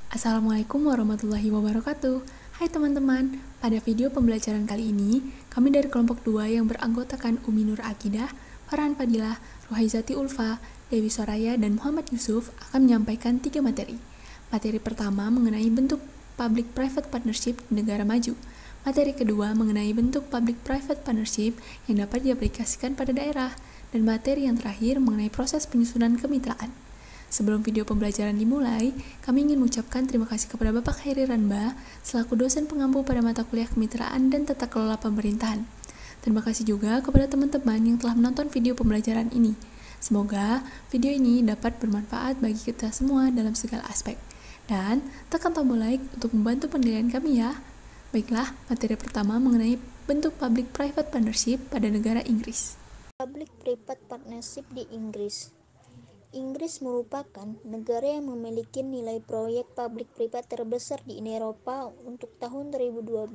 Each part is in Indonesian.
Assalamualaikum warahmatullahi wabarakatuh. Hai teman-teman, pada video pembelajaran kali ini, kami dari kelompok 2 yang beranggotakan Umi Nur Akidah, Farhan Fadilah, Ruhaizati Ulfa, Dewi Soraya, dan Muhammad Yusuf akan menyampaikan 3 materi. Materi pertama mengenai bentuk Public-Private Partnership di negara maju. Materi kedua mengenai bentuk Public-Private Partnership yang dapat diaplikasikan pada daerah. Dan materi yang terakhir mengenai proses penyusunan kemitraan. Sebelum video pembelajaran dimulai, kami ingin mengucapkan terima kasih kepada Bapak Khairi Ranba selaku dosen pengampu pada mata kuliah kemitraan dan tata kelola pemerintahan. Terima kasih juga kepada teman-teman yang telah menonton video pembelajaran ini. Semoga video ini dapat bermanfaat bagi kita semua dalam segala aspek. Dan tekan tombol like untuk membantu penilaian kami ya. Baiklah, materi pertama mengenai bentuk Public-Private Partnership pada negara Inggris. Public-Private Partnership di Inggris. Inggris merupakan negara yang memiliki nilai proyek public-private terbesar di Eropa untuk tahun 2012.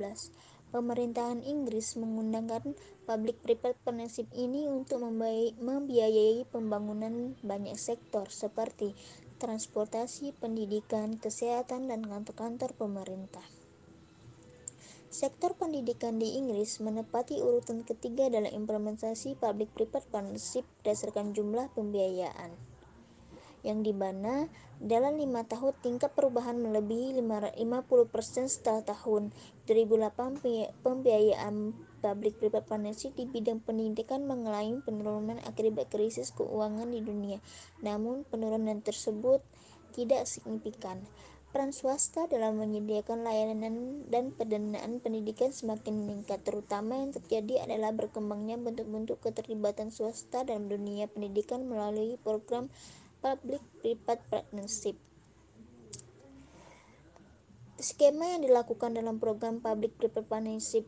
Pemerintahan Inggris menggunakan public-private partnership ini untuk membiayai pembangunan banyak sektor seperti transportasi, pendidikan, kesehatan, dan kantor-kantor pemerintah. Sektor pendidikan di Inggris menempati urutan ketiga dalam implementasi public-private partnership berdasarkan jumlah pembiayaan, yang dimana dalam 5 tahun tingkat perubahan melebihi 50% setelah tahun 2008. Pembiayaan public-private partnership di bidang pendidikan mengalami penurunan akibat krisis keuangan di dunia, namun penurunan tersebut tidak signifikan. Peran swasta dalam menyediakan layanan dan pendanaan pendidikan semakin meningkat, terutama yang terjadi adalah berkembangnya bentuk-bentuk keterlibatan swasta dalam dunia pendidikan melalui program Public-Private Partnership. Skema yang dilakukan dalam program Public-Private Partnership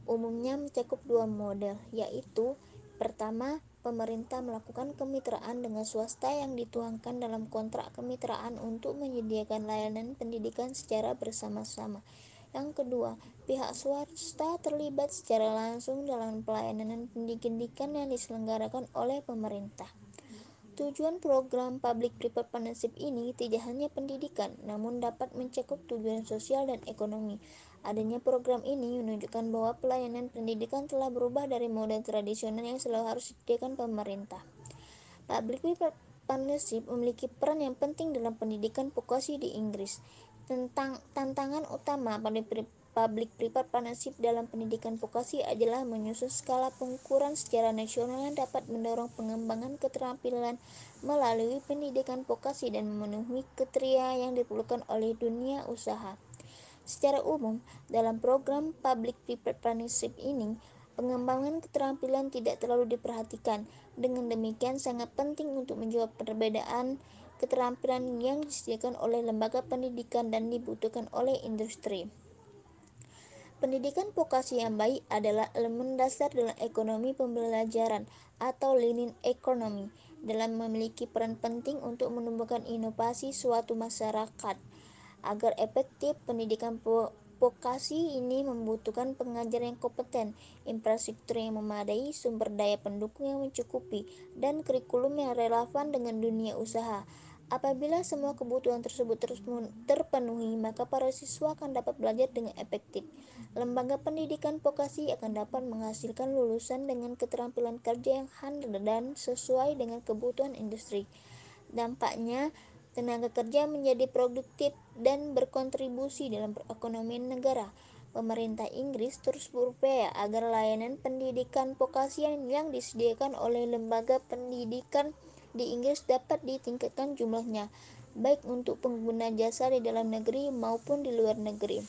umumnya mencakup dua model, yaitu pertama, pemerintah melakukan kemitraan dengan swasta yang dituangkan dalam kontrak kemitraan untuk menyediakan layanan pendidikan secara bersama-sama. Yang kedua, pihak swasta terlibat secara langsung dalam pelayanan pendidikan yang diselenggarakan oleh pemerintah. Tujuan program Public-Private Partnership ini tidak hanya pendidikan, namun dapat mencakup tujuan sosial dan ekonomi. Adanya program ini menunjukkan bahwa pelayanan pendidikan telah berubah dari model tradisional yang selalu harus disediakan pemerintah. Public-Private Partnership memiliki peran yang penting dalam pendidikan vokasi di Inggris. Tantangan utama Public-Private Partnership dalam pendidikan vokasi adalah menyusun skala pengukuran secara nasional yang dapat mendorong pengembangan keterampilan melalui pendidikan vokasi dan memenuhi kriteria yang diperlukan oleh dunia usaha. Secara umum, dalam program Public-Private Partnership ini, pengembangan keterampilan tidak terlalu diperhatikan. Dengan demikian, sangat penting untuk menjawab perbedaan keterampilan yang disediakan oleh lembaga pendidikan dan dibutuhkan oleh industri. Pendidikan vokasi yang baik adalah elemen dasar dalam ekonomi pembelajaran atau learning economy, dalam memiliki peran penting untuk menumbuhkan inovasi suatu masyarakat. Agar efektif, pendidikan vokasi ini membutuhkan pengajar yang kompeten, infrastruktur yang memadai, sumber daya pendukung yang mencukupi, dan kurikulum yang relevan dengan dunia usaha. Apabila semua kebutuhan tersebut terpenuhi, maka para siswa akan dapat belajar dengan efektif. Lembaga pendidikan vokasi akan dapat menghasilkan lulusan dengan keterampilan kerja yang handal dan sesuai dengan kebutuhan industri. Dampaknya, tenaga kerja menjadi produktif dan berkontribusi dalam perekonomian negara. Pemerintah Inggris terus berupaya agar layanan pendidikan vokasi yang disediakan oleh lembaga pendidikan di Inggris dapat ditingkatkan jumlahnya, baik untuk pengguna jasa di dalam negeri maupun di luar negeri.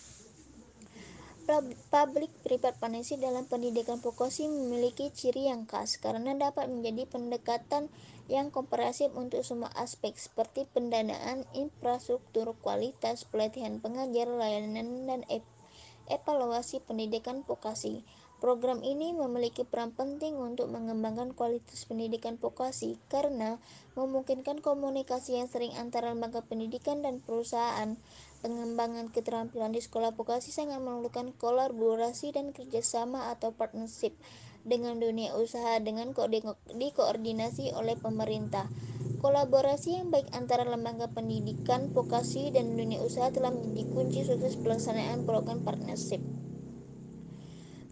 Public-Private Partnership dalam pendidikan vokasi memiliki ciri yang khas karena dapat menjadi pendekatan yang komprehensif untuk semua aspek seperti pendanaan, infrastruktur, kualitas, pelatihan pengajar, layanan, dan evaluasi pendidikan vokasi. Program ini memiliki peran penting untuk mengembangkan kualitas pendidikan vokasi karena memungkinkan komunikasi yang sering antara lembaga pendidikan dan perusahaan. Pengembangan keterampilan di sekolah vokasi sangat memerlukan kolaborasi dan kerjasama atau partnership dengan dunia usaha dengan dikoordinasi oleh pemerintah. Kolaborasi yang baik antara lembaga pendidikan, vokasi, dan dunia usaha telah menjadi kunci sukses pelaksanaan program partnership.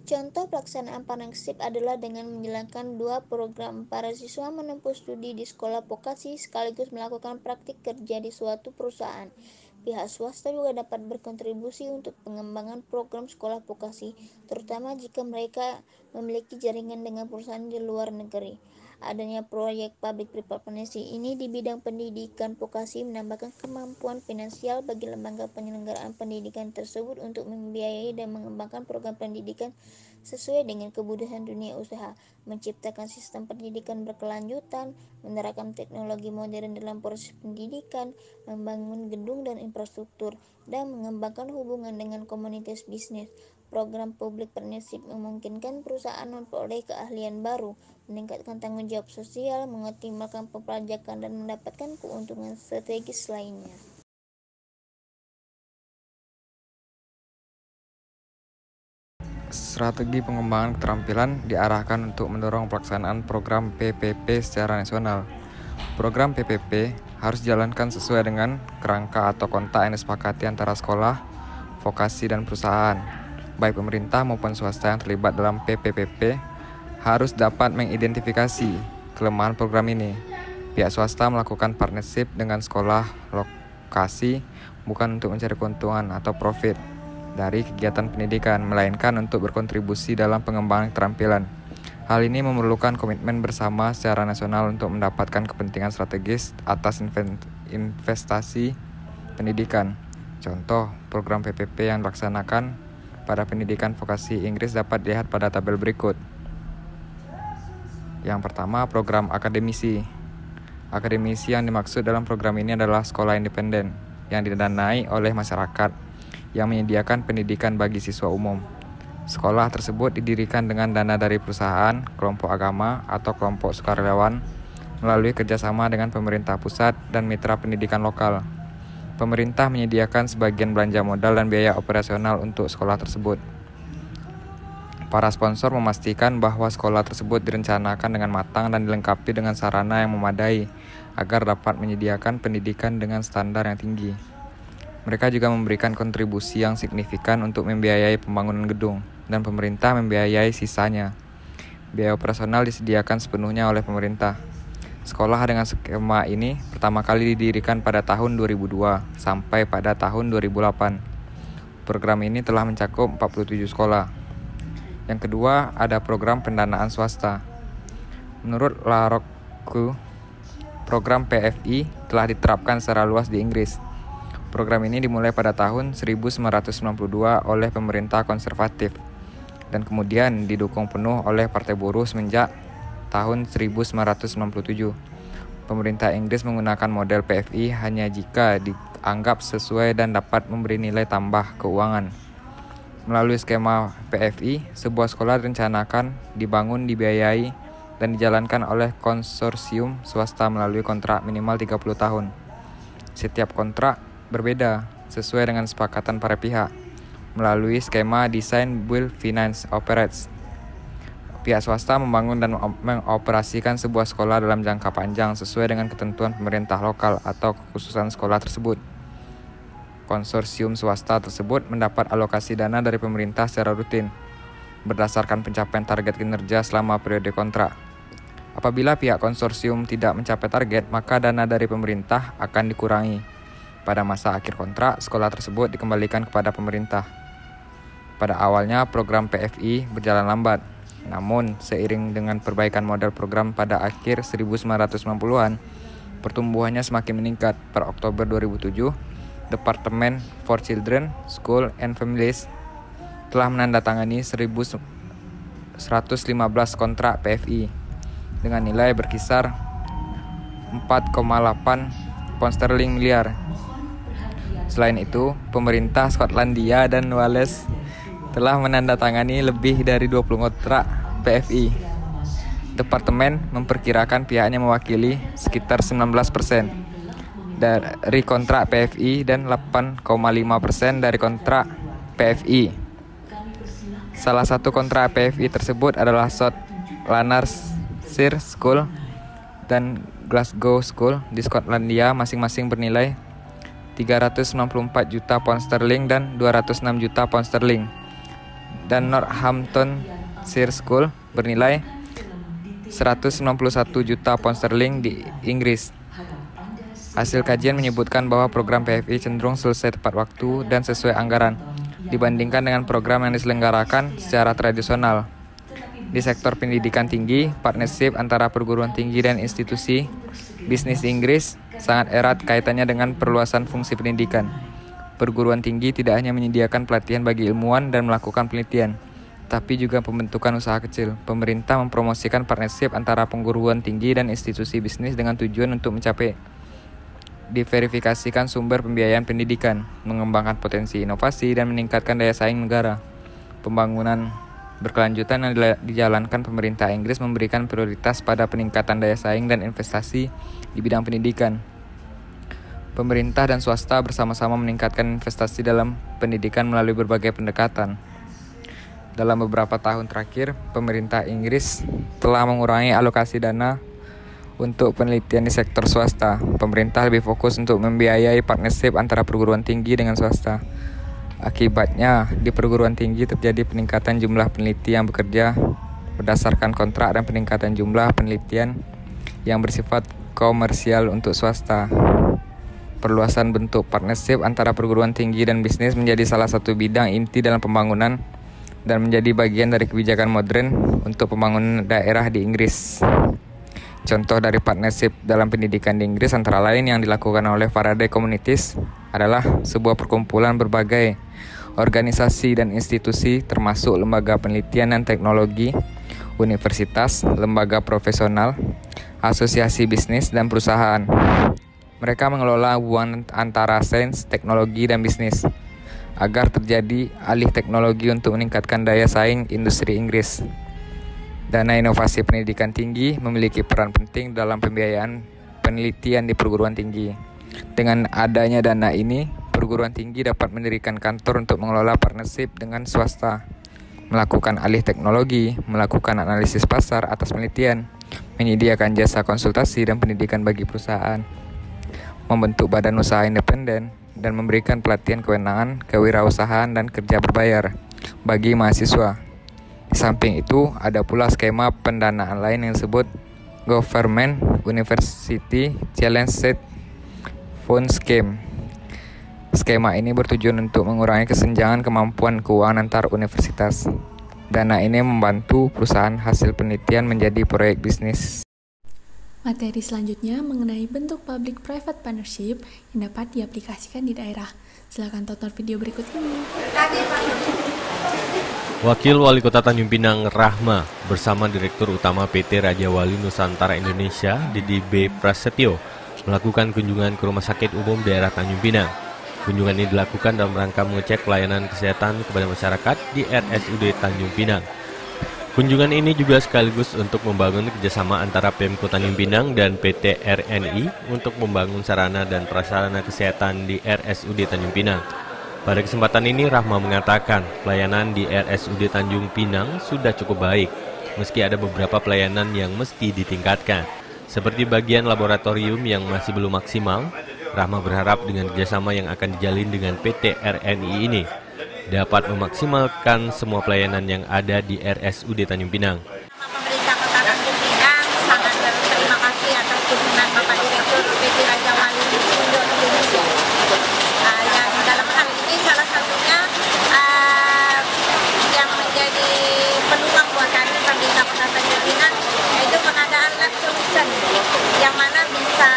Contoh pelaksanaan partnership adalah dengan menjalankan dua program. Para siswa menempuh studi di sekolah vokasi sekaligus melakukan praktik kerja di suatu perusahaan. Pihak swasta juga dapat berkontribusi untuk pengembangan program sekolah vokasi, terutama jika mereka memiliki jaringan dengan perusahaan di luar negeri. Adanya proyek public-private partnership ini di bidang pendidikan vokasi menambahkan kemampuan finansial bagi lembaga penyelenggaraan pendidikan tersebut untuk membiayai dan mengembangkan program pendidikan sesuai dengan kebutuhan dunia usaha, menciptakan sistem pendidikan berkelanjutan, menerapkan teknologi modern dalam proses pendidikan, membangun gedung dan infrastruktur, dan mengembangkan hubungan dengan komunitas bisnis. Program public partnership memungkinkan perusahaan memperoleh keahlian baru, meningkatkan tanggung jawab sosial, mengoptimalkan perpajakan, dan mendapatkan keuntungan strategis lainnya. Strategi pengembangan keterampilan diarahkan untuk mendorong pelaksanaan program PPP secara nasional. Program PPP harus dijalankan sesuai dengan kerangka atau kontak yang disepakati antara sekolah, vokasi, dan perusahaan. Baik pemerintah maupun swasta yang terlibat dalam PPPP harus dapat mengidentifikasi kelemahan program ini. Pihak swasta melakukan partnership dengan sekolah lokasi bukan untuk mencari keuntungan atau profit dari kegiatan pendidikan, melainkan untuk berkontribusi dalam pengembangan keterampilan. Hal ini memerlukan komitmen bersama secara nasional untuk mendapatkan kepentingan strategis atas investasi pendidikan. Contoh, program PPP yang dilaksanakan pada pendidikan vokasi Inggris dapat dilihat pada tabel berikut. Yang pertama, program akademisi. Akademisi yang dimaksud dalam program ini adalah sekolah independen yang didanai oleh masyarakat yang menyediakan pendidikan bagi siswa umum. Sekolah tersebut didirikan dengan dana dari perusahaan, kelompok agama, atau kelompok sukarelawan melalui kerjasama dengan pemerintah pusat dan mitra pendidikan lokal. Pemerintah menyediakan sebagian belanja modal dan biaya operasional untuk sekolah tersebut. Para sponsor memastikan bahwa sekolah tersebut direncanakan dengan matang dan dilengkapi dengan sarana yang memadai agar dapat menyediakan pendidikan dengan standar yang tinggi. Mereka juga memberikan kontribusi yang signifikan untuk membiayai pembangunan gedung, dan pemerintah membiayai sisanya. Biaya operasional disediakan sepenuhnya oleh pemerintah. Sekolah dengan skema ini pertama kali didirikan pada tahun 2002 sampai pada tahun 2008. Program ini telah mencakup 47 sekolah. Yang kedua, ada program pendanaan swasta. Menurut LaRocque, program PFI telah diterapkan secara luas di Inggris. Program ini dimulai pada tahun 1992 oleh pemerintah konservatif dan kemudian didukung penuh oleh Partai Buruh semenjak tahun 1997. Pemerintah Inggris menggunakan model PFI hanya jika dianggap sesuai dan dapat memberi nilai tambah keuangan. Melalui skema PFI, sebuah sekolah direncanakan, dibangun, dibiayai, dan dijalankan oleh konsorsium swasta melalui kontrak minimal 30 tahun. Setiap kontrak berbeda sesuai dengan kesepakatan para pihak melalui skema Design, Build, Finance, Operates. Pihak swasta membangun dan mengoperasikan sebuah sekolah dalam jangka panjang sesuai dengan ketentuan pemerintah lokal atau kekhususan sekolah tersebut. Konsorsium swasta tersebut mendapat alokasi dana dari pemerintah secara rutin berdasarkan pencapaian target kinerja selama periode kontrak. Apabila pihak konsorsium tidak mencapai target, maka dana dari pemerintah akan dikurangi. Pada masa akhir kontrak, sekolah tersebut dikembalikan kepada pemerintah. Pada awalnya, program PFI berjalan lambat. Namun, seiring dengan perbaikan model program pada akhir 1990-an, pertumbuhannya semakin meningkat. Per Oktober 2007, Departemen for Children, School and Families telah menandatangani 1.115 kontrak PFI dengan nilai berkisar 4,8 pound sterling miliar. Selain itu, pemerintah Skotlandia dan Wales telah menandatangani lebih dari 20 kontrak PFI. Departemen memperkirakan pihaknya mewakili sekitar 19% dari kontrak PFI dan 8,5% dari kontrak PFI. Salah satu kontrak PFI tersebut adalah South Lanarkshire School dan Glasgow School di Skotlandia masing-masing bernilai 394 juta pound sterling dan 206 juta pound sterling. Dan Northamptonshire School bernilai 191 juta pound sterling di Inggris. Hasil kajian menyebutkan bahwa program PFI cenderung selesai tepat waktu dan sesuai anggaran dibandingkan dengan program yang diselenggarakan secara tradisional. Di sektor pendidikan tinggi, partnership antara perguruan tinggi dan institusi bisnis Inggris sangat erat kaitannya dengan perluasan fungsi pendidikan. Perguruan tinggi tidak hanya menyediakan pelatihan bagi ilmuwan dan melakukan penelitian, tapi juga pembentukan usaha kecil. Pemerintah mempromosikan partnership antara perguruan tinggi dan institusi bisnis dengan tujuan untuk mencapai diverifikasikan sumber pembiayaan pendidikan, mengembangkan potensi inovasi, dan meningkatkan daya saing negara. Pembangunan berkelanjutan yang dijalankan pemerintah Inggris memberikan prioritas pada peningkatan daya saing dan investasi di bidang pendidikan. Pemerintah dan swasta bersama-sama meningkatkan investasi dalam pendidikan melalui berbagai pendekatan. Dalam beberapa tahun terakhir, pemerintah Inggris telah mengurangi alokasi dana untuk penelitian di sektor swasta. Pemerintah lebih fokus untuk membiayai partnership antara perguruan tinggi dengan swasta. Akibatnya, di perguruan tinggi terjadi peningkatan jumlah peneliti yang bekerja berdasarkan kontrak dan peningkatan jumlah penelitian yang bersifat komersial untuk swasta. Perluasan bentuk partnership antara perguruan tinggi dan bisnis menjadi salah satu bidang inti dalam pembangunan dan menjadi bagian dari kebijakan modern untuk pembangunan daerah di Inggris. Contoh dari partnership dalam pendidikan di Inggris antara lain yang dilakukan oleh Faraday Communities adalah sebuah perkumpulan berbagai organisasi dan institusi termasuk lembaga penelitian dan teknologi, universitas, lembaga profesional, asosiasi bisnis, dan perusahaan. Mereka mengelola hubungan antara sains, teknologi, dan bisnis agar terjadi alih teknologi untuk meningkatkan daya saing industri Inggris. Dana inovasi pendidikan tinggi memiliki peran penting dalam pembiayaan penelitian di perguruan tinggi. Dengan adanya dana ini, perguruan tinggi dapat mendirikan kantor untuk mengelola partnership dengan swasta, melakukan alih teknologi, melakukan analisis pasar atas penelitian, menyediakan jasa konsultasi dan pendidikan bagi perusahaan, membentuk badan usaha independen, dan memberikan pelatihan kewenangan, kewirausahaan, dan kerja berbayar bagi mahasiswa. Di samping itu, ada pula skema pendanaan lain yang disebut Government University Challenge Fund Scheme. Skema ini bertujuan untuk mengurangi kesenjangan kemampuan keuangan antar universitas. Dana ini membantu perusahaan hasil penelitian menjadi proyek bisnis. Materi selanjutnya mengenai bentuk public-private partnership yang dapat diaplikasikan di daerah. Silakan tonton video berikut ini. Wakil Wali Kota Tanjung Pinang Rahma bersama Direktur Utama PT Raja Wali Nusantara Indonesia Didi B. Prasetyo melakukan kunjungan ke Rumah Sakit Umum Daerah Tanjung Pinang. Kunjungan ini dilakukan dalam rangka mengecek pelayanan kesehatan kepada masyarakat di RSUD Tanjung Pinang. Kunjungan ini juga sekaligus untuk membangun kerjasama antara Pemkot Tanjung Pinang dan PT RNI untuk membangun sarana dan prasarana kesehatan di RSUD Tanjung Pinang. Pada kesempatan ini, Rahma mengatakan pelayanan di RSUD Tanjung Pinang sudah cukup baik, meski ada beberapa pelayanan yang mesti ditingkatkan. Seperti bagian laboratorium yang masih belum maksimal, Rahma berharap dengan kerjasama yang akan dijalin dengan PT RNI ini dapat memaksimalkan semua pelayanan yang ada di RSUD Tanjung Pinang. Pemerintah Kota Tanjung Pinang sangat berterima kasih atas dukungan Bapak Direktur PT Raja Wali Indonesia. Yang dalam hal ini salah satunya yang menjadi peluang buat kami pemerintah Kota Tanjung Pinang yaitu pengadaan lab solution yang mana bisa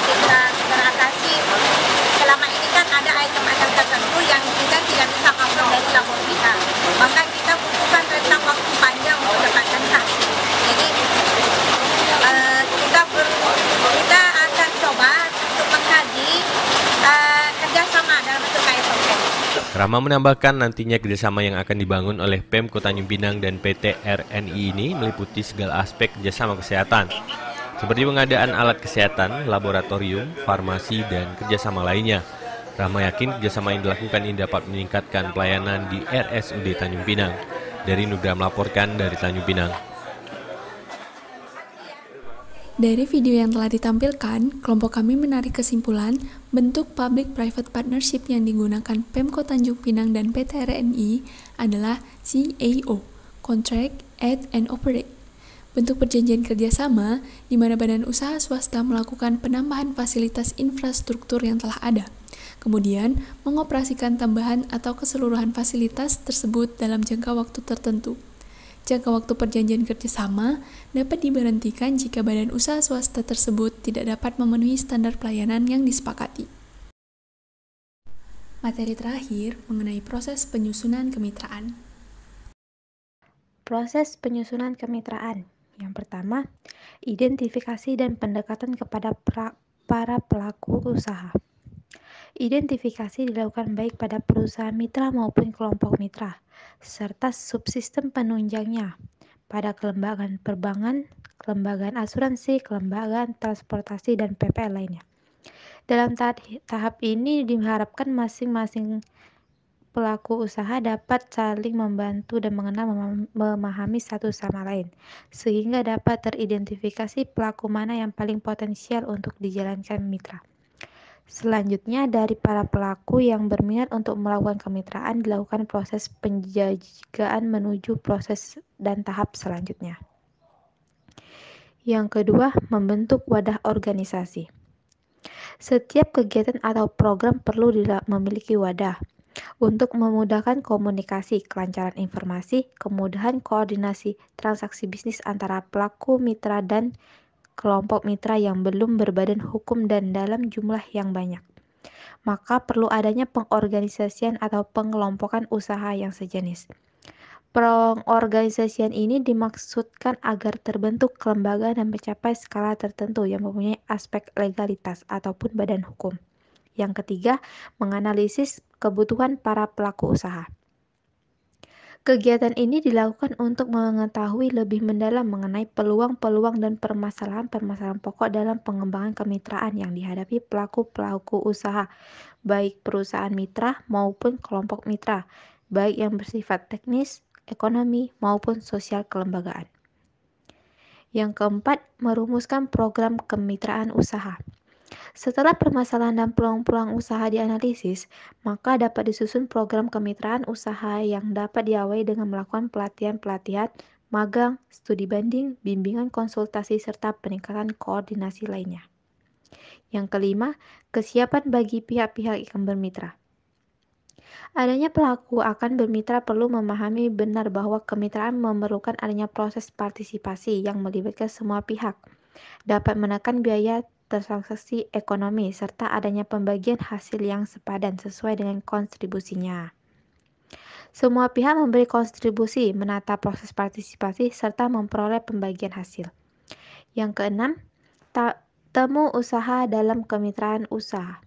kita teratasi. Selama ini kan ada item-item tertentu yang kita tidak bisa cover dari labor kita, maka kita butuhkan rentang waktu panjang untuk mendapatkan hasil. Jadi kita akan coba untuk mengkaji kerjasama dalam bentuk KSOP. Rahma menambahkan nantinya kerjasama yang akan dibangun oleh Pemkot Tanjung Pinang dan PT RNI ini meliputi segala aspek kerjasama kesehatan, seperti pengadaan alat kesehatan, laboratorium, farmasi, dan kerjasama lainnya. Rahma yakin kerjasama yang dilakukan ini dapat meningkatkan pelayanan di RSUD Tanjung Pinang. Dari Nugra melaporkan dari Tanjung Pinang. Dari video yang telah ditampilkan, kelompok kami menarik kesimpulan bentuk Public-Private Partnership yang digunakan Pemko Tanjung Pinang dan PT RNI adalah CAO, Contract, Add, and Operate. Bentuk perjanjian kerjasama di mana badan usaha swasta melakukan penambahan fasilitas infrastruktur yang telah ada, kemudian mengoperasikan tambahan atau keseluruhan fasilitas tersebut dalam jangka waktu tertentu. Jangka waktu perjanjian kerjasama dapat diberhentikan jika badan usaha swasta tersebut tidak dapat memenuhi standar pelayanan yang disepakati. Materi terakhir mengenai proses penyusunan kemitraan. Proses penyusunan kemitraan. Yang pertama, identifikasi dan pendekatan kepada para pelaku usaha. Identifikasi dilakukan baik pada perusahaan mitra maupun kelompok mitra, serta subsistem penunjangnya pada kelembagaan perbankan, kelembagaan asuransi, kelembagaan transportasi, dan PPL lainnya. Dalam tahap ini diharapkan masing-masing pelaku usaha dapat saling membantu dan memahami satu sama lain, sehingga dapat teridentifikasi pelaku mana yang paling potensial untuk dijalankan mitra. Selanjutnya, dari para pelaku yang berminat untuk melakukan kemitraan, dilakukan proses penjagaan menuju proses dan tahap selanjutnya. Yang kedua, membentuk wadah organisasi. Setiap kegiatan atau program perlu memiliki wadah untuk memudahkan komunikasi, kelancaran informasi, kemudahan koordinasi transaksi bisnis antara pelaku mitra dan kelompok mitra yang belum berbadan hukum dan dalam jumlah yang banyak. Maka perlu adanya pengorganisasian atau pengelompokan usaha yang sejenis. Pengorganisasian ini dimaksudkan agar terbentuk kelembagaan dan mencapai skala tertentu yang mempunyai aspek legalitas ataupun badan hukum. Yang ketiga, menganalisis kebutuhan para pelaku usaha. Kegiatan ini dilakukan untuk mengetahui lebih mendalam mengenai peluang-peluang dan permasalahan-permasalahan pokok dalam pengembangan kemitraan yang dihadapi pelaku-pelaku usaha, baik perusahaan mitra maupun kelompok mitra, baik yang bersifat teknis, ekonomi, maupun sosial kelembagaan. Yang keempat, merumuskan program kemitraan usaha. Setelah permasalahan dan peluang-peluang usaha dianalisis, maka dapat disusun program kemitraan usaha yang dapat diawali dengan melakukan pelatihan-pelatihan, magang, studi banding, bimbingan konsultasi, serta peningkatan koordinasi lainnya. Yang kelima, kesiapan bagi pihak-pihak yang bermitra. Adanya pelaku akan bermitra perlu memahami benar bahwa kemitraan memerlukan adanya proses partisipasi yang melibatkan semua pihak, dapat menekan biaya transaksi ekonomi, serta adanya pembagian hasil yang sepadan sesuai dengan kontribusinya. Semua pihak memberi kontribusi, menata proses partisipasi, serta memperoleh pembagian hasil. Yang keenam, temu usaha dalam kemitraan usaha.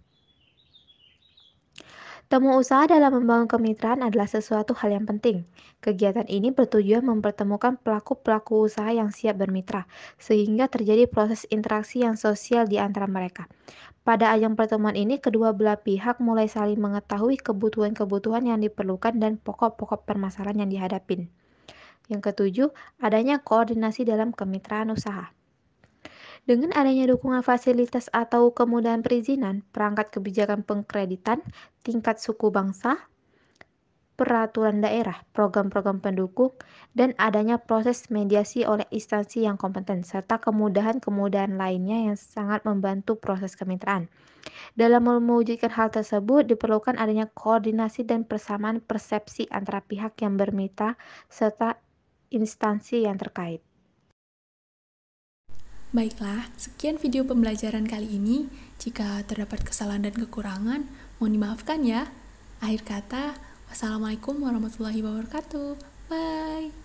Temu usaha dalam membangun kemitraan adalah sesuatu hal yang penting. Kegiatan ini bertujuan mempertemukan pelaku-pelaku usaha yang siap bermitra, sehingga terjadi proses interaksi yang sosial di antara mereka. Pada ajang pertemuan ini, kedua belah pihak mulai saling mengetahui kebutuhan-kebutuhan yang diperlukan dan pokok-pokok permasalahan yang dihadapi. Yang ketujuh, adanya koordinasi dalam kemitraan usaha. Dengan adanya dukungan fasilitas atau kemudahan perizinan, perangkat kebijakan pengkreditan, tingkat suku bangsa, peraturan daerah, program-program pendukung, dan adanya proses mediasi oleh instansi yang kompeten, serta kemudahan-kemudahan lainnya yang sangat membantu proses kemitraan. Dalam mewujudkan hal tersebut, diperlukan adanya koordinasi dan persamaan persepsi antara pihak yang bermitra serta instansi yang terkait. Baiklah, sekian video pembelajaran kali ini. Jika terdapat kesalahan dan kekurangan, mohon dimaafkan ya. Akhir kata, wassalamualaikum warahmatullahi wabarakatuh. Bye.